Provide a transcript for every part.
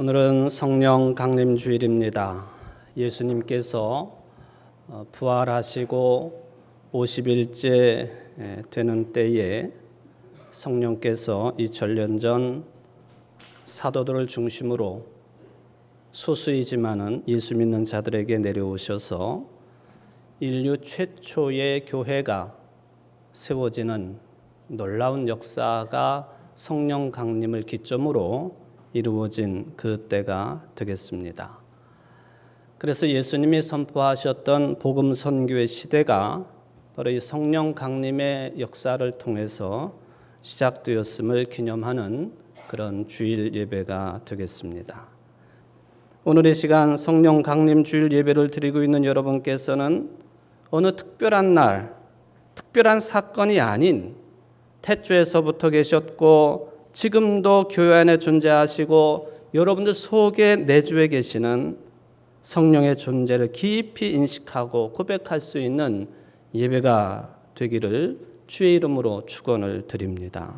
오늘은 성령 강림 주일입니다. 예수님께서 부활하시고 50일째 되는 때에 성령께서 2000년 전 사도들을 중심으로 소수이지만은 예수 믿는 자들에게 내려오셔서 인류 최초의 교회가 세워지는 놀라운 역사가 성령 강림을 기점으로 이루어진 그 때가 되겠습니다. 그래서 예수님이 선포하셨던 복음 선교의 시대가 바로 이 성령 강림의 역사를 통해서 시작되었음을 기념하는 그런 주일 예배가 되겠습니다. 오늘의 시간 성령 강림 주일 예배를 드리고 있는 여러분께서는 어느 특별한 날, 특별한 사건이 아닌 태초에서부터 계셨고 지금도 교회 안에 존재하시고 여러분들 속에 내주에 계시는 성령의 존재를 깊이 인식하고 고백할 수 있는 예배가 되기를 주의 이름으로 축원을 드립니다.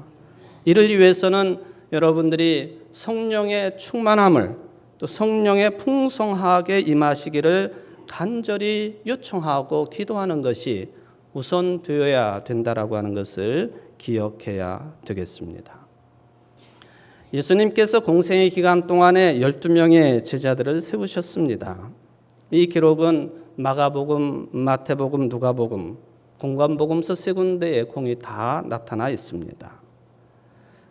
이를 위해서는 여러분들이 성령의 충만함을 또 성령의 풍성하게 임하시기를 간절히 요청하고 기도하는 것이 우선 되어야 된다라고 하는 것을 기억해야 되겠습니다. 예수님께서 공생의 기간 동안에 12명의 제자들을 세우셨습니다. 이 기록은 마가복음, 마태복음, 누가복음, 공관복음서 세 군데에 공이 다 나타나 있습니다.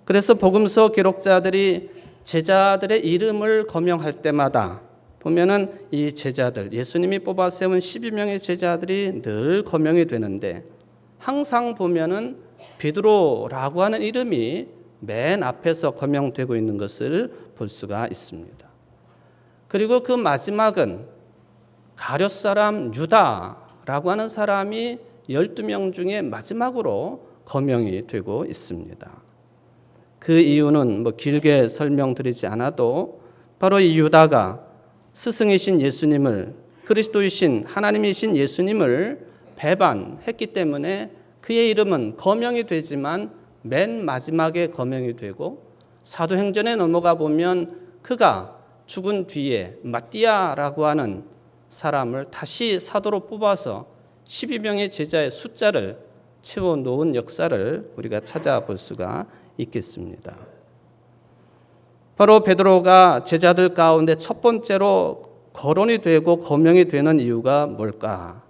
그래서 복음서 기록자들이 제자들의 이름을 거명할 때마다 보면은 이 제자들, 예수님이 뽑아 세운 12명의 제자들이 늘 거명이 되는데 항상 보면은 베드로라고 하는 이름이 맨 앞에서 거명되고 있는 것을 볼 수가 있습니다. 그리고 그 마지막은 가룟 사람 유다라고 하는 사람이 12명 중에 마지막으로 거명이 되고 있습니다. 그 이유는 길게 설명드리지 않아도 바로 이 유다가 스승이신 예수님을, 그리스도이신 하나님이신 예수님을 배반했기 때문에 그의 이름은 거명이 되지만 맨 마지막에 거명이 되고 사도행전에 넘어가 보면 그가 죽은 뒤에 마띠아라고 하는 사람을 다시 사도로 뽑아서 12명의 제자의 숫자를 채워놓은 역사를 우리가 찾아볼 수가 있겠습니다. 바로 베드로가 제자들 가운데 첫 번째로 거론이 되고 거명이 되는 이유가 뭘까?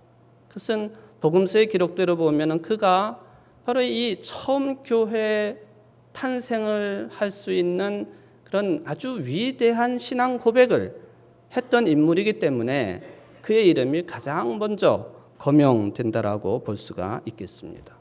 그것은 복음서의 기록대로 보면 그가 바로 이 처음 교회 탄생을 할 수 있는 그런 아주 위대한 신앙 고백을 했던 인물이기 때문에 그의 이름이 가장 먼저 거명된다라고 볼 수가 있겠습니다.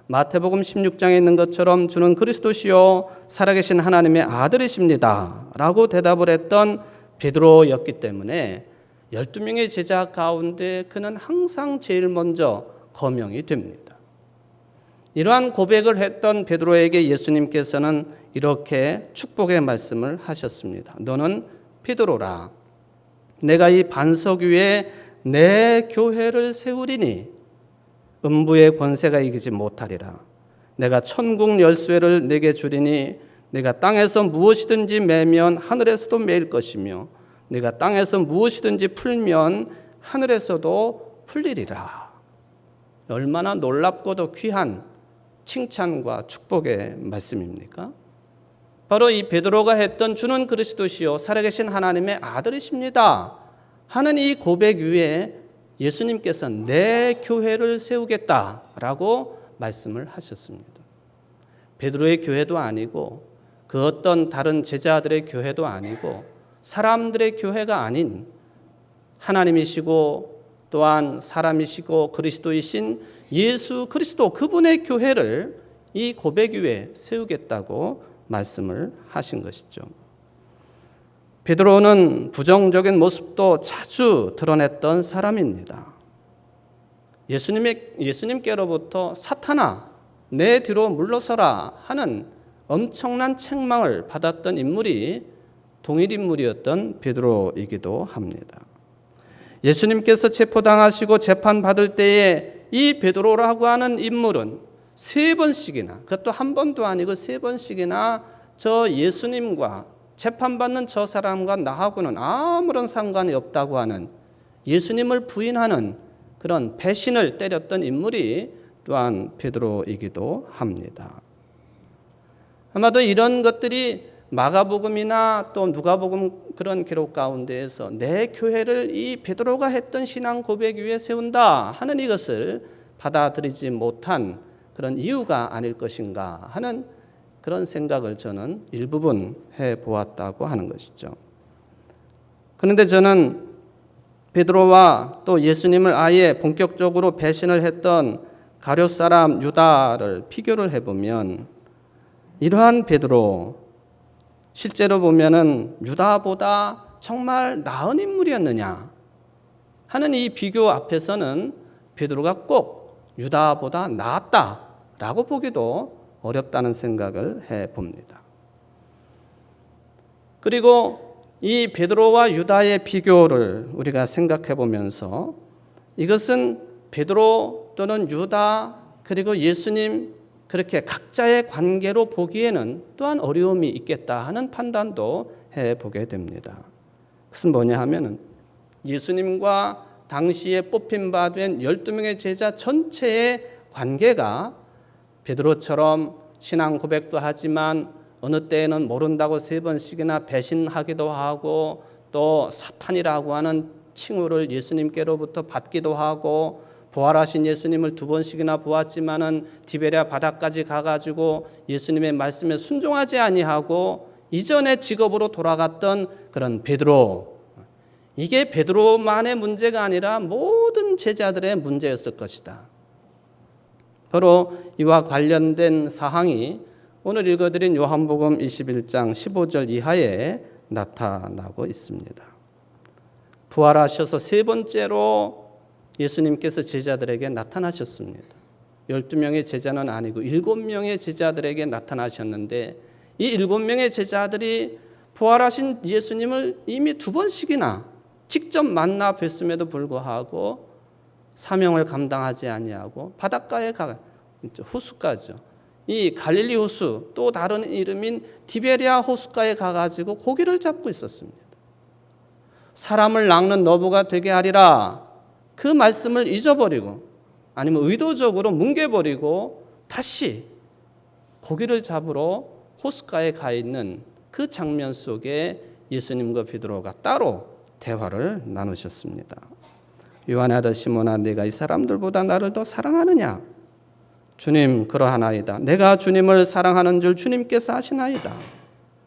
마태복음 16장에 있는 것처럼 주는 그리스도시요 살아계신 하나님의 아들이십니다 라고 대답을 했던 베드로였기 때문에 12명의 제자 가운데 그는 항상 제일 먼저 거명이 됩니다. 이러한 고백을 했던 베드로에게 예수님께서는 이렇게 축복의 말씀을 하셨습니다. 너는 베드로라. 내가 이 반석 위에 내 교회를 세우리니 음부의 권세가 이기지 못하리라. 내가 천국 열쇠를 내게 주리니 내가 땅에서 무엇이든지 매면 하늘에서도 매일 것이며 내가 땅에서 무엇이든지 풀면 하늘에서도 풀리리라. 얼마나 놀랍고도 귀한 칭찬과 축복의 말씀입니까? 바로 이 베드로가 했던 주는 그리스도시요 살아계신 하나님의 아들이십니다 하는 이 고백 위에 예수님께서 내 교회를 세우겠다라고 말씀을 하셨습니다. 베드로의 교회도 아니고 그 어떤 다른 제자들의 교회도 아니고 사람들의 교회가 아닌 하나님이시고 또한 사람이시고 그리스도이신 예수 그리스도 그분의 교회를 이 고백 위에 세우겠다고 말씀을 하신 것이죠. 베드로는 부정적인 모습도 자주 드러냈던 사람입니다. 예수님께로부터 사탄아 내 뒤로 물러서라 하는 엄청난 책망을 받았던 인물이 동일 인물이었던 베드로이기도 합니다. 예수님께서 체포당하시고 재판받을 때에 이 베드로라고 하는 인물은 3번씩이나, 그것도 한 번도 아니고 3번씩이나 저 예수님과 재판받는 저 사람과 나하고는 아무런 상관이 없다고 하는, 예수님을 부인하는 그런 배신을 때렸던 인물이 또한 베드로이기도 합니다. 아마도 이런 것들이 마가복음이나 또 누가복음 그런 기록 가운데에서 내 교회를 이 베드로가 했던 신앙 고백 위에 세운다 하는 이것을 받아들이지 못한 그런 이유가 아닐 것인가 하는 그런 생각을 저는 일부분 해보았다고 하는 것이죠. 그런데 저는 베드로와 또 예수님을 아예 본격적으로 배신을 했던 가룟 사람 유다를 비교를 해보면, 이러한 베드로, 실제로 보면은 유다보다 정말 나은 인물이었느냐 하는 이 비교 앞에서는 베드로가 꼭 유다보다 나았다라고 보기도 어렵다는 생각을 해봅니다. 그리고 이 베드로와 유다의 비교를 우리가 생각해 보면서, 이것은 베드로 또는 유다 그리고 예수님 그렇게 각자의 관계로 보기에는 또한 어려움이 있겠다 하는 판단도 해보게 됩니다. 그것은 뭐냐 하면은 예수님과 당시에 뽑힌 바 된 12명의 제자 전체의 관계가 베드로처럼 신앙 고백도 하지만 어느 때에는 모른다고 3번씩이나 배신하기도 하고, 또 사탄이라고 하는 칭호를 예수님께로부터 받기도 하고, 부활하신 예수님을 2번씩이나 보았지만은 디베랴 바다까지 가가지고 예수님의 말씀에 순종하지 아니하고 이전의 직업으로 돌아갔던 그런 베드로, 이게 베드로만의 문제가 아니라 모든 제자들의 문제였을 것이다. 바로 이와 관련된 사항이 오늘 읽어드린 요한복음 21장 15절 이하에 나타나고 있습니다. 부활하셔서 3번째로 예수님께서 제자들에게 나타나셨습니다. 12명의 제자는 아니고 7명의 제자들에게 나타나셨는데, 이 7명의 제자들이 부활하신 예수님을 이미 2번씩이나 직접 만나 뵀음에도 불구하고 사명을 감당하지 아니하고 바닷가에 가, 호숫가죠. 이 갈릴리 호수, 또 다른 이름인 디베랴 호숫가에 가가지고 고기를 잡고 있었습니다. 사람을 낚는 너부가 되게 하리라, 그 말씀을 잊어버리고 아니면 의도적으로 뭉개버리고 다시 고기를 잡으러 호숫가에 가 있는 그 장면 속에 예수님과 베드로가 따로 대화를 나누셨습니다. 요한의 아들 시몬아, 내가 이 사람들보다 나를 더 사랑하느냐? 주님, 그러하나이다. 내가 주님을 사랑하는 줄 주님께서 아시나이다.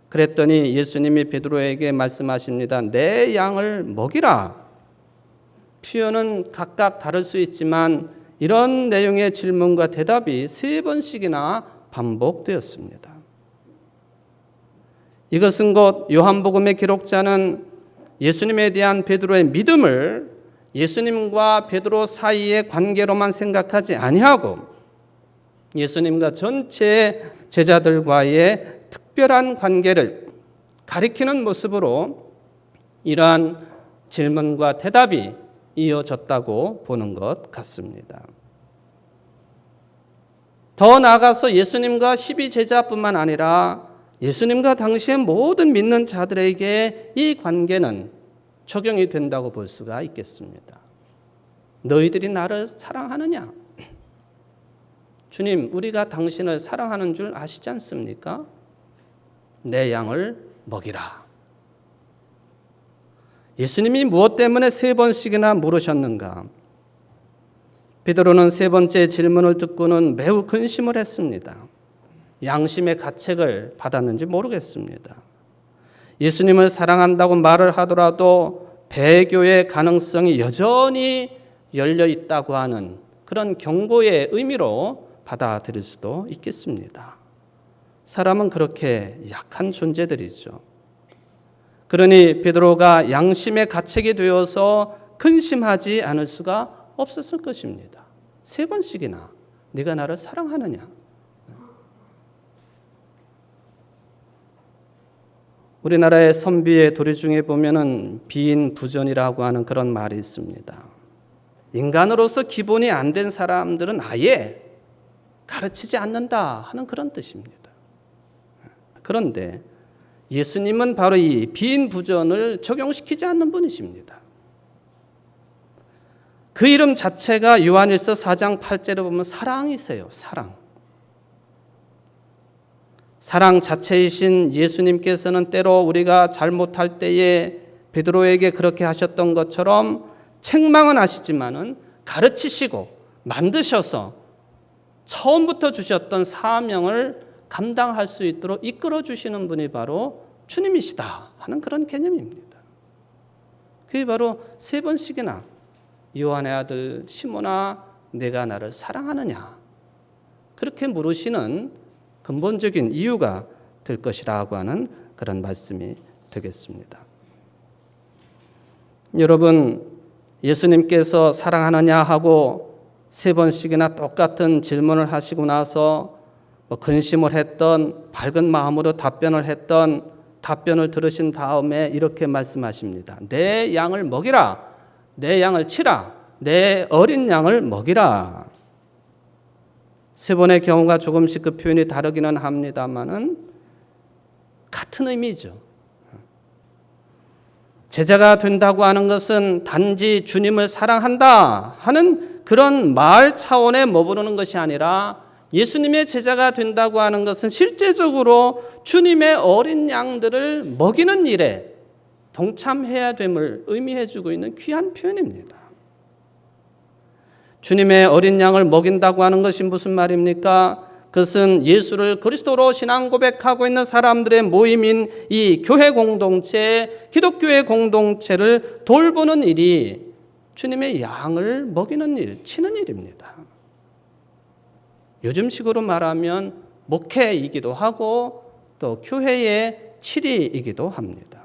그랬더니 예수님이 베드로에게 말씀하십니다. 내 양을 먹이라. 표현은 각각 다를 수 있지만 이런 내용의 질문과 대답이 3번씩이나 반복되었습니다. 이것은 곧 요한복음의 기록자는 예수님에 대한 베드로의 믿음을 예수님과 베드로 사이의 관계로만 생각하지 아니하고 예수님과 전체 제자들과의 특별한 관계를 가리키는 모습으로 이러한 질문과 대답이 이어졌다고 보는 것 같습니다. 더 나아가서 예수님과 12제자뿐만 아니라 예수님과 당시의 모든 믿는 자들에게 이 관계는 적용이 된다고 볼 수가 있겠습니다. 너희들이 나를 사랑하느냐? 주님, 우리가 당신을 사랑하는 줄 아시지 않습니까? 내 양을 먹이라. 예수님이 무엇 때문에 3번씩이나 물으셨는가? 베드로는 3번째 질문을 듣고는 매우 근심을 했습니다. 양심의 가책을 받았는지 모르겠습니다. 예수님을 사랑한다고 말을 하더라도 배교의 가능성이 여전히 열려 있다고 하는 그런 경고의 의미로 받아들일 수도 있겠습니다. 사람은 그렇게 약한 존재들이죠. 그러니 베드로가 양심의 가책이 되어서 근심하지 않을 수가 없었을 것입니다. 3번씩이나 네가 나를 사랑하느냐? 우리나라의 선비의 도리 중에 보면은 비인부전이라고 하는 그런 말이 있습니다. 인간으로서 기본이 안 된 사람들은 아예 가르치지 않는다 하는 그런 뜻입니다. 그런데 예수님은 바로 이 빈부전을 적용시키지 않는 분이십니다. 그 이름 자체가 요한일서 4장 8절에 보면 사랑이세요. 사랑. 사랑 자체이신 예수님께서는 때로 우리가 잘못할 때에 베드로에게 그렇게 하셨던 것처럼 책망은 하시지만은 가르치시고 만드셔서 처음부터 주셨던 사명을 감당할 수 있도록 이끌어 주시는 분이 바로 주님이시다 하는 그런 개념입니다. 그게 바로 3번씩이나 요한의 아들 시몬아 내가 나를 사랑하느냐 그렇게 물으시는 근본적인 이유가 될 것이라고 하는 그런 말씀이 되겠습니다. 여러분, 예수님께서 사랑하느냐 하고 3번씩이나 똑같은 질문을 하시고 나서 근심을 했던 밝은 마음으로 답변을 했던 답변을 들으신 다음에 이렇게 말씀하십니다. 내 양을 먹이라. 내 양을 치라. 내 어린 양을 먹이라. 3번의 경우가 조금씩 그 표현이 다르기는 합니다만은 같은 의미죠. 제자가 된다고 하는 것은 단지 주님을 사랑한다 하는 그런 말 차원에 머무르는 것이 아니라 예수님의 제자가 된다고 하는 것은 실제적으로 주님의 어린 양들을 먹이는 일에 동참해야 됨을 의미해 주고 있는 귀한 표현입니다. 주님의 어린 양을 먹인다고 하는 것이 무슨 말입니까? 그것은 예수를 그리스도로 신앙 고백하고 있는 사람들의 모임인 이 교회 공동체, 기독교의 공동체를 돌보는 일이 주님의 양을 먹이는 일, 치는 일입니다. 요즘식으로 말하면 목회이기도 하고 또 교회의 치리이기도 합니다.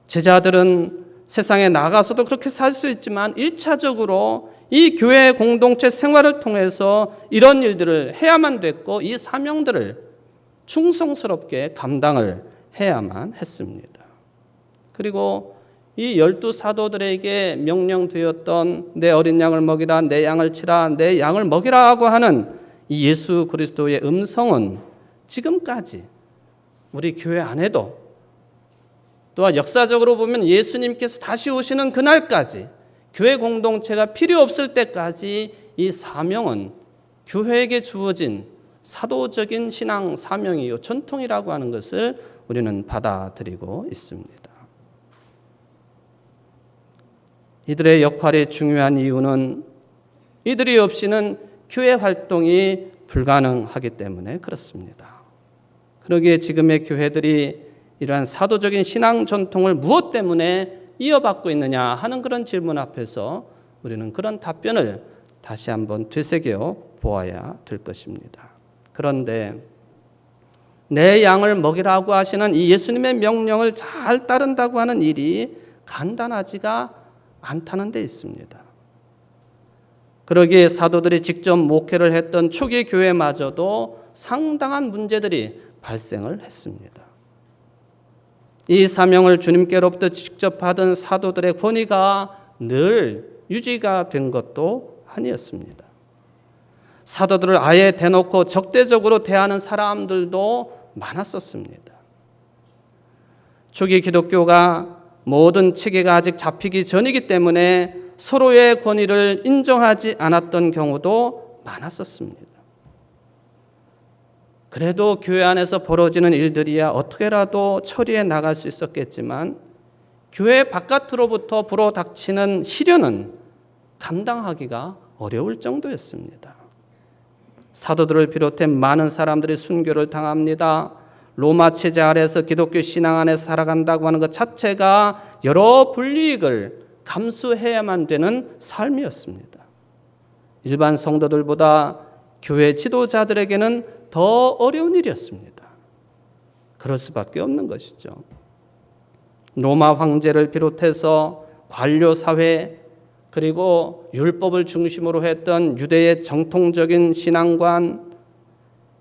제자들은 세상에 나가서도 그렇게 살 수 있지만 1차적으로 이 교회 공동체 생활을 통해서 이런 일들을 해야만 됐고 이 사명들을 충성스럽게 감당을 해야만 했습니다. 그리고 이 12사도들에게 명령되었던 내 어린 양을 먹이라, 내 양을 치라, 내 양을 먹이라고 하는 이 예수 그리스도의 음성은 지금까지 우리 교회 안에도 또한 역사적으로 보면 예수님께서 다시 오시는 그날까지 교회 공동체가 필요 없을 때까지 이 사명은 교회에게 주어진 사도적인 신앙 사명이요 전통이라고 하는 것을 우리는 받아들이고 있습니다. 이들의 역할이 중요한 이유는 이들이 없이는 교회 활동이 불가능하기 때문에 그렇습니다. 그러기에 지금의 교회들이 이러한 사도적인 신앙 전통을 무엇 때문에 이어받고 있느냐 하는 그런 질문 앞에서 우리는 그런 답변을 다시 한번 되새겨 보아야 될 것입니다. 그런데 내 양을 먹이라고 하시는 이 예수님의 명령을 잘 따른다고 하는 일이 간단하지가 않다는 데 있습니다. 그러기에 사도들이 직접 목회를 했던 초기 교회마저도 상당한 문제들이 발생을 했습니다. 이 사명을 주님께로부터 직접 받은 사도들의 권위가 늘 유지가 된 것도 아니었습니다. 사도들을 아예 대놓고 적대적으로 대하는 사람들도 많았었습니다. 초기 기독교가 모든 체계가 아직 잡히기 전이기 때문에 서로의 권위를 인정하지 않았던 경우도 많았었습니다. 그래도 교회 안에서 벌어지는 일들이야 어떻게라도 처리해 나갈 수 있었겠지만 교회 바깥으로부터 불어닥치는 시련은 감당하기가 어려울 정도였습니다. 사도들을 비롯해 많은 사람들이 순교를 당합니다. 로마 체제 아래에서 기독교 신앙 안에 살아간다고 하는 것 자체가 여러 불이익을 감수해야만 되는 삶이었습니다. 일반 성도들보다 교회 지도자들에게는 더 어려운 일이었습니다. 그럴 수밖에 없는 것이죠. 로마 황제를 비롯해서 관료 사회 그리고 율법을 중심으로 했던 유대의 정통적인 신앙관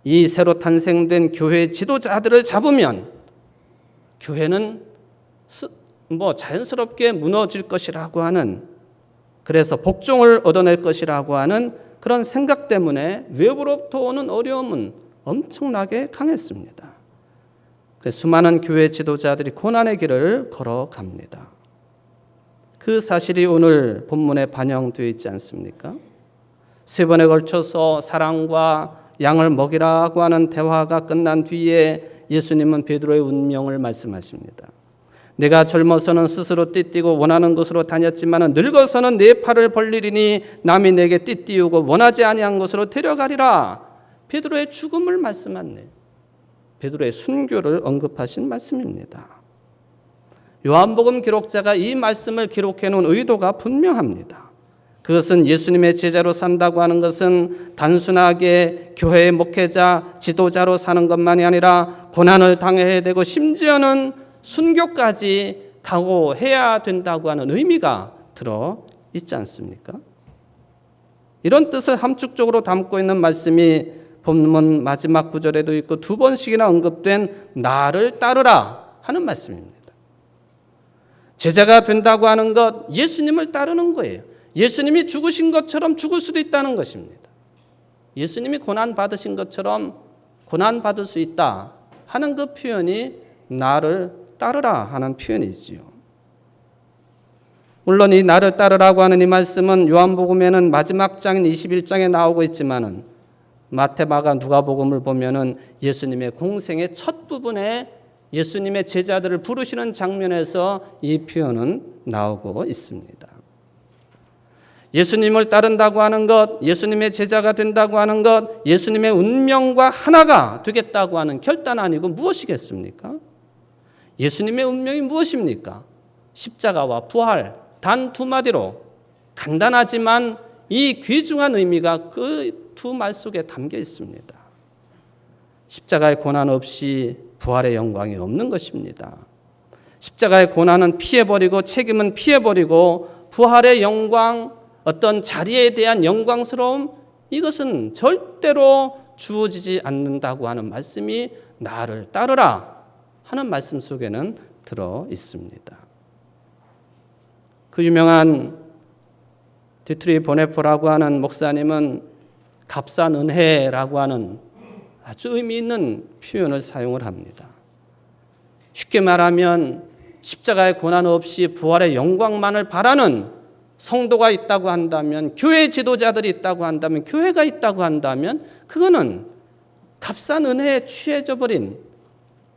이 새로 탄생된 교회 지도자들을 잡으면 교회는 자연스럽게 무너질 것이라고 하는 그래서 복종을 얻어낼 것이라고 하는 그런 생각 때문에 외부로부터 오는 어려움은 엄청나게 강했습니다. 수많은 교회 지도자들이 고난의 길을 걸어갑니다. 그 사실이 오늘 본문에 반영되어 있지 않습니까? 3번에 걸쳐서 사랑과 양을 먹이라고 하는 대화가 끝난 뒤에 예수님은 베드로의 운명을 말씀하십니다. 내가 젊어서는 스스로 띠띠고 원하는 곳으로 다녔지만 늙어서는 내 팔을 벌리리니 남이 내게 띠띠우고 원하지 아니한 곳으로 데려가리라. 베드로의 죽음을 말씀하네. 베드로의 순교를 언급하신 말씀입니다. 요한복음 기록자가 이 말씀을 기록해 놓은 의도가 분명합니다. 그것은 예수님의 제자로 산다고 하는 것은 단순하게 교회의 목회자, 지도자로 사는 것만이 아니라 고난을 당해야 되고 심지어는 순교까지 각오해야 된다고 하는 의미가 들어 있지 않습니까? 이런 뜻을 함축적으로 담고 있는 말씀이 본문 마지막 구절에도 있고 2번씩이나 언급된 나를 따르라 하는 말씀입니다. 제자가 된다고 하는 것, 예수님을 따르는 거예요. 예수님이 죽으신 것처럼 죽을 수도 있다는 것입니다. 예수님이 고난 받으신 것처럼 고난 받을 수 있다 하는 그 표현이 나를 따르라 하는 표현이지요. 물론 이 나를 따르라고 하는 이 말씀은 요한복음에는 마지막 장인 21장에 나오고 있지만은 마태, 마가, 누가복음을 보면은 예수님의 공생의 첫 부분에 예수님의 제자들을 부르시는 장면에서 이 표현은 나오고 있습니다. 예수님을 따른다고 하는 것, 예수님의 제자가 된다고 하는 것, 예수님의 운명과 하나가 되겠다고 하는 결단 아니고 무엇이겠습니까? 예수님의 운명이 무엇입니까? 십자가와 부활, 단 2마디로 간단하지만 이 귀중한 의미가 그 2말 속에 담겨 있습니다. 십자가의 고난 없이 부활의 영광이 없는 것입니다. 십자가의 고난은 피해버리고 책임은 피해버리고 부활의 영광, 어떤 자리에 대한 영광스러움, 이것은 절대로 주어지지 않는다고 하는 말씀이 나를 따르라 하는 말씀 속에는 들어 있습니다. 그 유명한 디트리 보네포라고 하는 목사님은 값싼 은혜라고 하는 아주 의미 있는 표현을 사용을 합니다. 쉽게 말하면 십자가의 고난 없이 부활의 영광만을 바라는 성도가 있다고 한다면, 교회 지도자들이 있다고 한다면, 교회가 있다고 한다면 그거는 값싼 은혜에 취해져 버린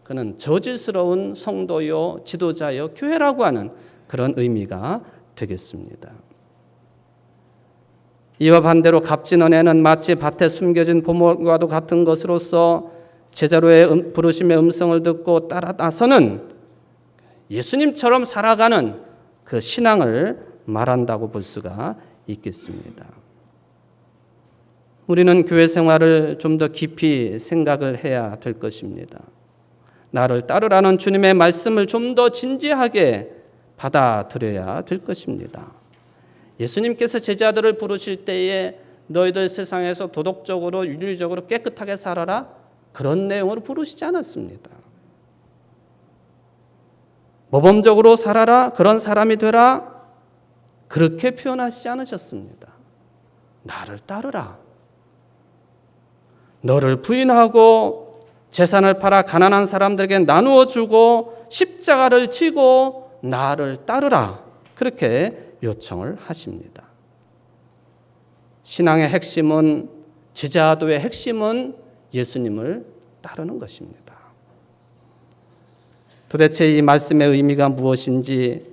그는 저질스러운 성도요, 지도자요, 교회라고 하는 그런 의미가 되겠습니다. 이와 반대로 값진 은혜는 마치 밭에 숨겨진 보물과도 같은 것으로서 제자로의 부르심의 음성을 듣고 따라 나서는 예수님처럼 살아가는 그 신앙을 말한다고 볼 수가 있겠습니다. 우리는 교회 생활을 좀 더 깊이 생각을 해야 될 것입니다. 나를 따르라는 주님의 말씀을 좀 더 진지하게 받아들여야 될 것입니다. 예수님께서 제자들을 부르실 때에 너희들 세상에서 도덕적으로 윤리적으로 깨끗하게 살아라, 그런 내용으로 부르시지 않았습니다. 모범적으로 살아라, 그런 사람이 되라, 그렇게 표현하시지 않으셨습니다. 나를 따르라. 너를 부인하고 재산을 팔아 가난한 사람들에게 나누어 주고 십자가를 지고 나를 따르라. 그렇게 요청을 하십니다. 신앙의 핵심은, 제자도의 핵심은 예수님을 따르는 것입니다. 도대체 이 말씀의 의미가 무엇인지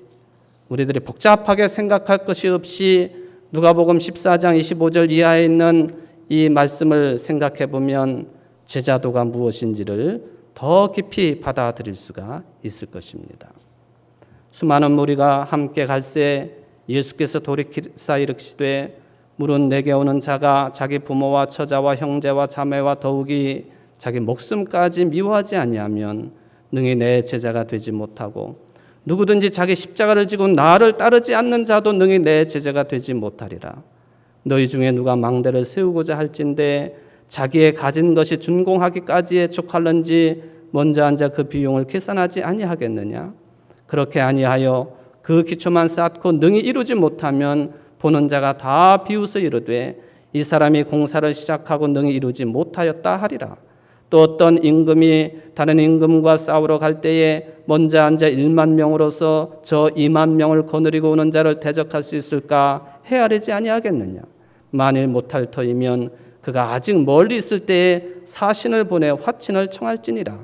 우리들이 복잡하게 생각할 것이 없이 누가복음 14장 25절 이하에 있는 이 말씀을 생각해 보면 제자도가 무엇인지를 더 깊이 받아들일 수가 있을 것입니다. 수많은 무리가 함께 갈새 예수께서 돌이키사 이르시되 물은 내게 오는 자가 자기 부모와 처자와 형제와 자매와 더욱이 자기 목숨까지 미워하지 아니하면 능히 내 제자가 되지 못하고 누구든지 자기 십자가를 지고 나를 따르지 않는 자도 능히 내 제자가 되지 못하리라. 너희 중에 누가 망대를 세우고자 할진대 자기의 가진 것이 준공하기까지에 족할는지 먼저 앉아 그 비용을 계산하지 아니하겠느냐. 그렇게 아니하여 그 기초만 쌓고 능히 이루지 못하면 보는 자가 다 비웃어 이르되 이 사람이 공사를 시작하고 능히 이루지 못하였다 하리라. 또 어떤 임금이 다른 임금과 싸우러 갈 때에 먼저 앉아 1만 명으로서 저 2만 명을 거느리고 오는 자를 대적할 수 있을까 헤아리지 아니하겠느냐. 만일 못할 터이면 그가 아직 멀리 있을 때에 사신을 보내 화친을 청할지니라.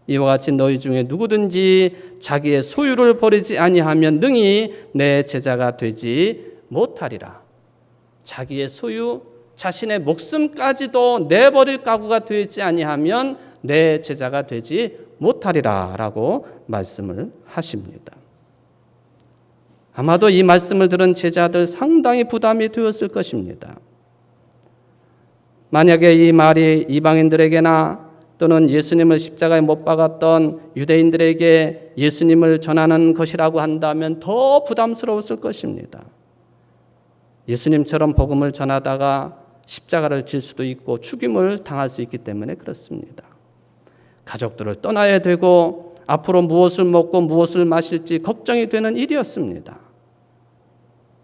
이와 같이 너희 중에 누구든지 자기의 소유를 버리지 아니하면 능히 내 제자가 되지 못하리라. 자기의 소유, 자신의 목숨까지도 내버릴 각오가 되지 아니하면 내 제자가 되지 못하리라 라고 말씀을 하십니다. 아마도 이 말씀을 들은 제자들 상당히 부담이 되었을 것입니다. 만약에 이 말이 이방인들에게나 또는 예수님을 십자가에 못 박았던 유대인들에게 예수님을 전하는 것이라고 한다면 더 부담스러웠을 것입니다. 예수님처럼 복음을 전하다가 십자가를 질 수도 있고 죽임을 당할 수 있기 때문에 그렇습니다. 가족들을 떠나야 되고 앞으로 무엇을 먹고 무엇을 마실지 걱정이 되는 일이었습니다.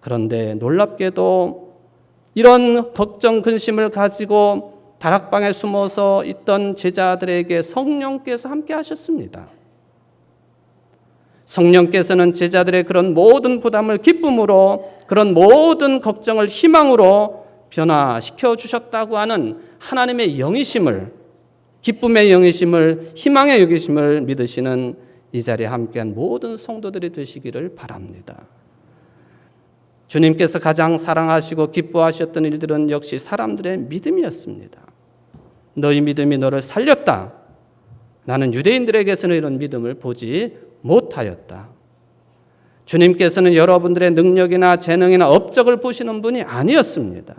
그런데 놀랍게도 이런 걱정 근심을 가지고 다락방에 숨어서 있던 제자들에게 성령께서 함께 하셨습니다. 성령께서는 제자들의 그런 모든 부담을 기쁨으로, 그런 모든 걱정을 희망으로 변화시켜 주셨다고 하는 하나님의 영이심을, 기쁨의 영이심을, 희망의 영이심을 믿으시는 이 자리에 함께한 모든 성도들이 되시기를 바랍니다. 주님께서 가장 사랑하시고 기뻐하셨던 일들은 역시 사람들의 믿음이었습니다. 너희 믿음이 너를 살렸다. 나는 유대인들에게서는 이런 믿음을 보지 못하였다. 주님께서는 여러분들의 능력이나 재능이나 업적을 보시는 분이 아니었습니다.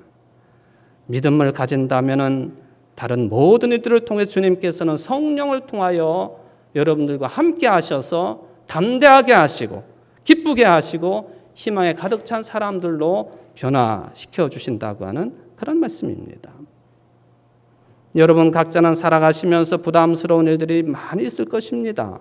믿음을 가진다면 다른 모든 이들을 통해 주님께서는 성령을 통하여 여러분들과 함께 하셔서 담대하게 하시고 기쁘게 하시고 희망에 가득 찬 사람들로 변화시켜 주신다고 하는 그런 말씀입니다. 여러분 각자는 살아가시면서 부담스러운 일들이 많이 있을 것입니다.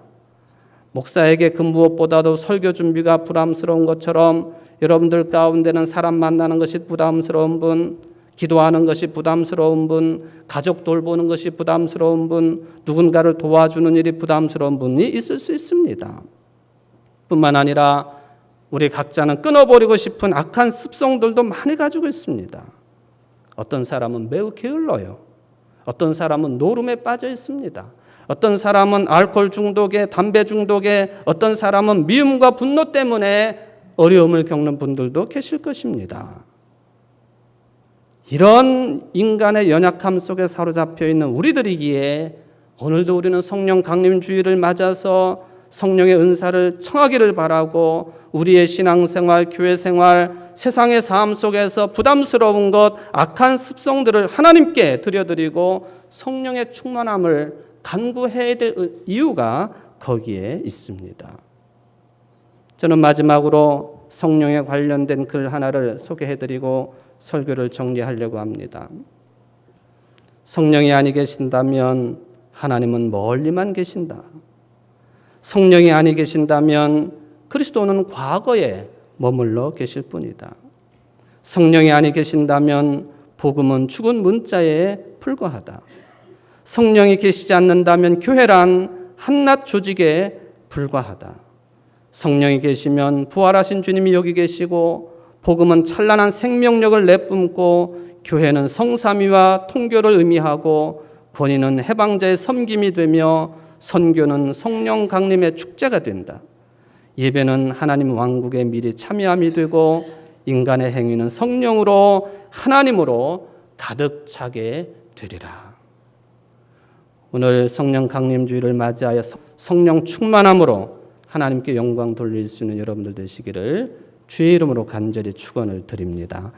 목사에게 그 무엇보다도 설교 준비가 부담스러운 것처럼 여러분들 가운데는 사람 만나는 것이 부담스러운 분, 기도하는 것이 부담스러운 분, 가족 돌보는 것이 부담스러운 분, 누군가를 도와주는 일이 부담스러운 분이 있을 수 있습니다. 뿐만 아니라 우리 각자는 끊어버리고 싶은 악한 습성들도 많이 가지고 있습니다. 어떤 사람은 매우 게을러요. 어떤 사람은 노름에 빠져 있습니다. 어떤 사람은 알코올 중독에, 담배 중독에, 어떤 사람은 미움과 분노 때문에 어려움을 겪는 분들도 계실 것입니다. 이런 인간의 연약함 속에 사로잡혀 있는 우리들이기에 오늘도 우리는 성령 강림 주일을 맞아서 성령의 은사를 청하기를 바라고 우리의 신앙생활, 교회생활, 세상의 삶 속에서 부담스러운 것, 악한 습성들을 하나님께 드려드리고 성령의 충만함을 간구해야 될 이유가 거기에 있습니다. 저는 마지막으로 성령에 관련된 글 하나를 소개해드리고 설교를 정리하려고 합니다. 성령이 아니 계신다면 하나님은 멀리만 계신다. 성령이 아니 계신다면 그리스도는 과거에 머물러 계실 뿐이다. 성령이 아니 계신다면 복음은 죽은 문자에 불과하다. 성령이 계시지 않는다면 교회란 한낱 조직에 불과하다. 성령이 계시면 부활하신 주님이 여기 계시고 복음은 찬란한 생명력을 내뿜고 교회는 성삼위와 통교를 의미하고 권위는 해방자의 섬김이 되며 선교는 성령 강림의 축제가 된다. 예배는 하나님 왕국의 미리 참여함이 되고 인간의 행위는 성령으로 하나님으로 가득 차게 되리라. 오늘 성령 강림주일을 맞이하여 성령 충만함으로 하나님께 영광 돌릴 수 있는 여러분들 되시기를 주의 이름으로 간절히 축원을 드립니다.